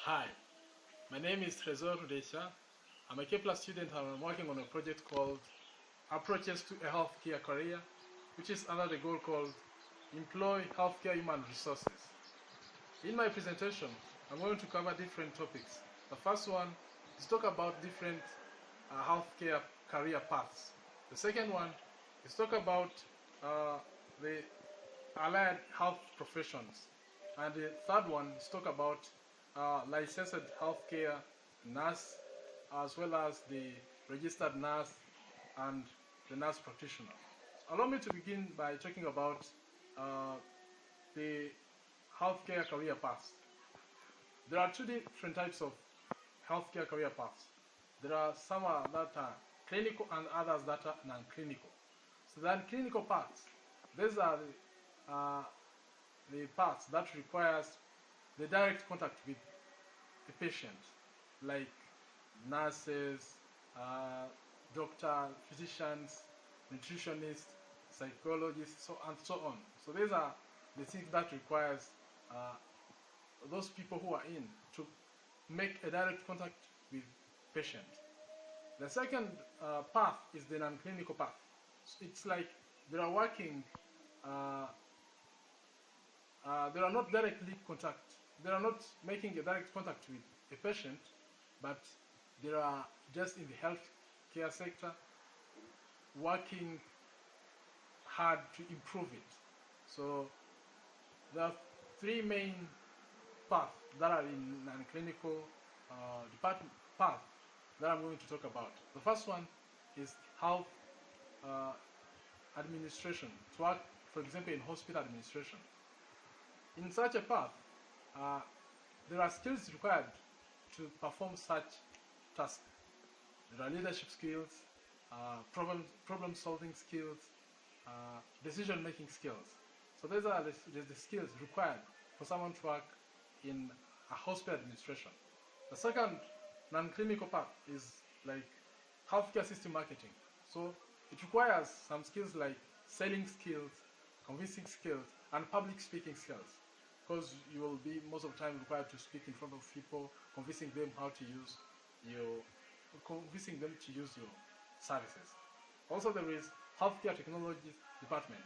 Hi, my name is Tresor Ruresha. I'm a K+ student and I'm working on a project called Approaches to a Healthcare Career, which is under the goal called Employ Healthcare Human Resources. In my presentation, I'm going to cover different topics. The first one is talk about different healthcare career paths. The second one is talk about the allied health professions. And the third one is talk about licensed healthcare nurse, as well as the registered nurse and the nurse practitioner. Allow me to begin by talking about the healthcare career paths. There are two different types of healthcare career paths. There are some that are clinical and others that are non-clinical. So the non-clinical paths, these are the paths that requires the direct contact with the patient, like nurses, doctors, physicians, nutritionists, psychologists, and so on. So these are the things that requires those people who are in to make a direct contact with patient. The second path is the non-clinical path. So it's like they are working, they are not directly contact. They are not making a direct contact with a patient, but they are just in the healthcare sector, working hard to improve it. So there are three main paths that are in non-clinical department path that I'm going to talk about. The first one is health administration, to work, for example, in hospital administration. In such a path, there are skills required to perform such tasks. There are leadership skills, problem-solving skills, decision-making skills. So these are the skills required for someone to work in a hospital administration. The second non-clinical path is like healthcare system marketing. So it requires some skills like selling skills, convincing skills, and public speaking skills, because you will be most of the time required to speak in front of people, convincing them to use your services. Also, there is healthcare technology department.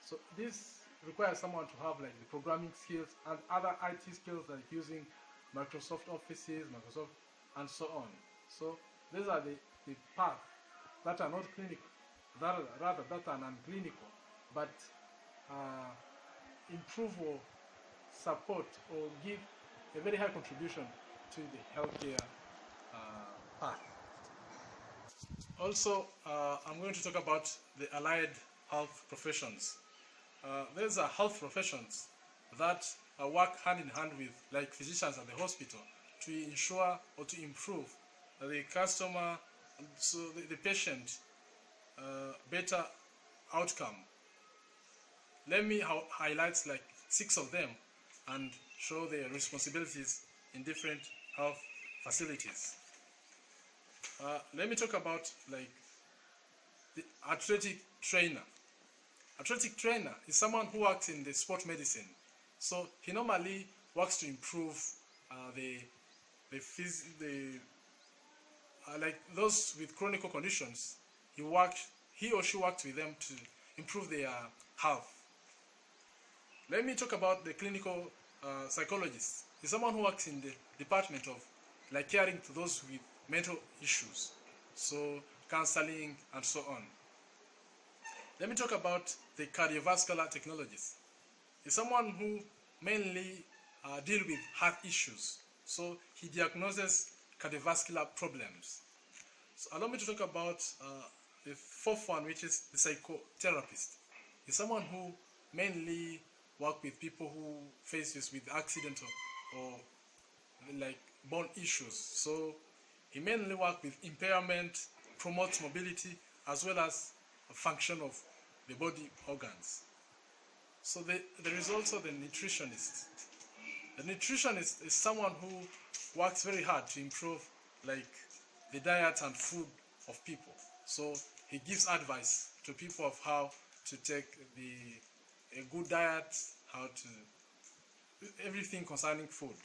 So this requires someone to have like the programming skills and other IT skills like using Microsoft Offices, Microsoft, and so on. So these are the paths that are not clinical, rather that are non-clinical, but improve or support or give a very high contribution to the healthcare path. Also, I'm going to talk about the allied health professions. These are health professions that work hand in hand with like physicians at the hospital to ensure or to improve the customer, so the patient, better outcome. Let me highlight like 6 of them and show their responsibilities in different health facilities. Let me talk about like the athletic trainer. Athletic trainer is someone who works in the sport medicine. So he normally works to improve like those with chronic conditions. He or she works with them to improve their health. Let me talk about the clinical psychologist. He's someone who works in the department of like caring to those with mental issues, so counseling and so on. Let me talk about the cardiovascular technologist. He's someone who mainly deal with heart issues, so he diagnoses cardiovascular problems. So allow me to talk about the fourth one, which is the psychotherapist. He's someone who mainly work with people who faces with accident or like bone issues. So he mainly work with impairment, promotes mobility, as well as a function of the body organs. So there is also the nutritionist. The nutritionist is someone who works very hard to improve like the diet and food of people. So he gives advice to people of how to take a good diet, how to everything concerning food.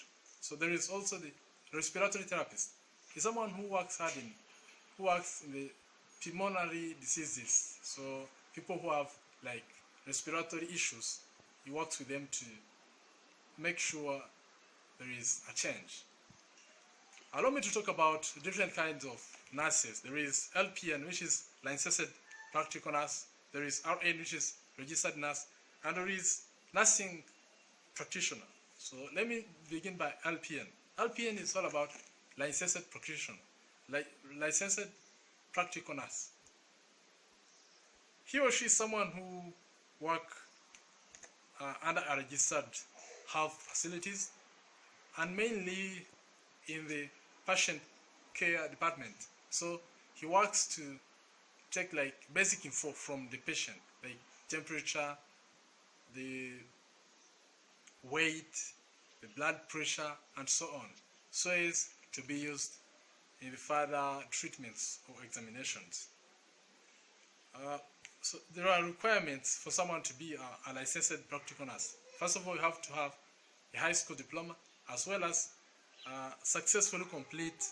So there is also the respiratory therapist. He's someone who works in the pulmonary diseases. So people who have like respiratory issues, he works with them to make sure there is a change. Allow me to talk about different kinds of nurses. There is LPN, which is licensed practical nurse. There is RN, which is registered nurse, and there is nursing practitioner. So let me begin by LPN. LPN is all about licensed practitioner, licensed practical nurse. He or she is someone who work under a registered health facilities and mainly in the patient care department. So he works to take like basic info from the patient, like temperature, the weight, the blood pressure, and so on, so as to be used in the further treatments or examinations. So there are requirements for someone to be a licensed practical nurse. First of all, you have to have a high school diploma, as well as successfully complete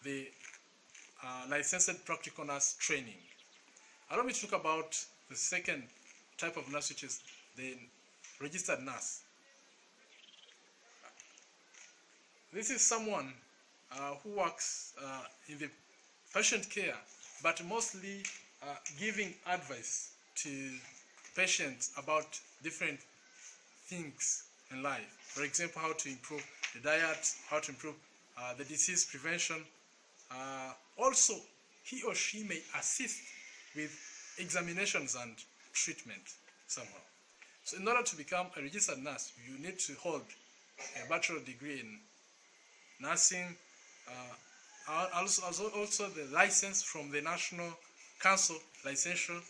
the licensed practical nurse training. Allow me to talk about the second type of nurse, which is the registered nurse. This is someone who works in the patient care, but mostly giving advice to patients about different things in life. For example, how to improve the diet, how to improve the disease prevention. Also, he or she may assist with examinations and treatment somehow. So in order to become a registered nurse, you need to hold a bachelor degree in nursing, also the license from the National Council Licensure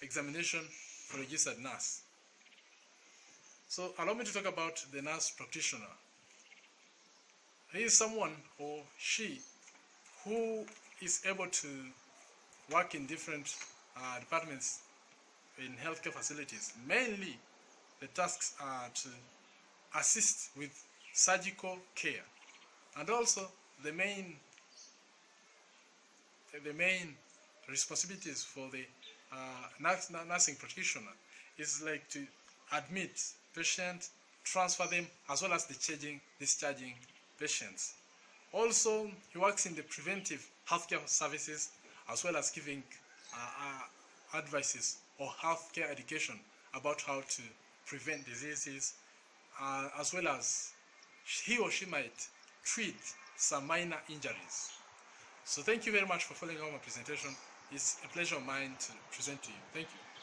Examination for Registered Nurse. So allow me to talk about the nurse practitioner. He is someone or she who is able to work in different departments in healthcare facilities. Mainly, the tasks are to assist with surgical care, and also the main responsibilities for the nursing practitioner is like to admit patients, transfer them, as well as discharging patients. Also, he works in the preventive healthcare services, as well as giving advices or healthcare education about how to prevent diseases, as well as he or she might treat some minor injuries. So thank you very much for following on my presentation. It's a pleasure of mine to present to you. Thank you.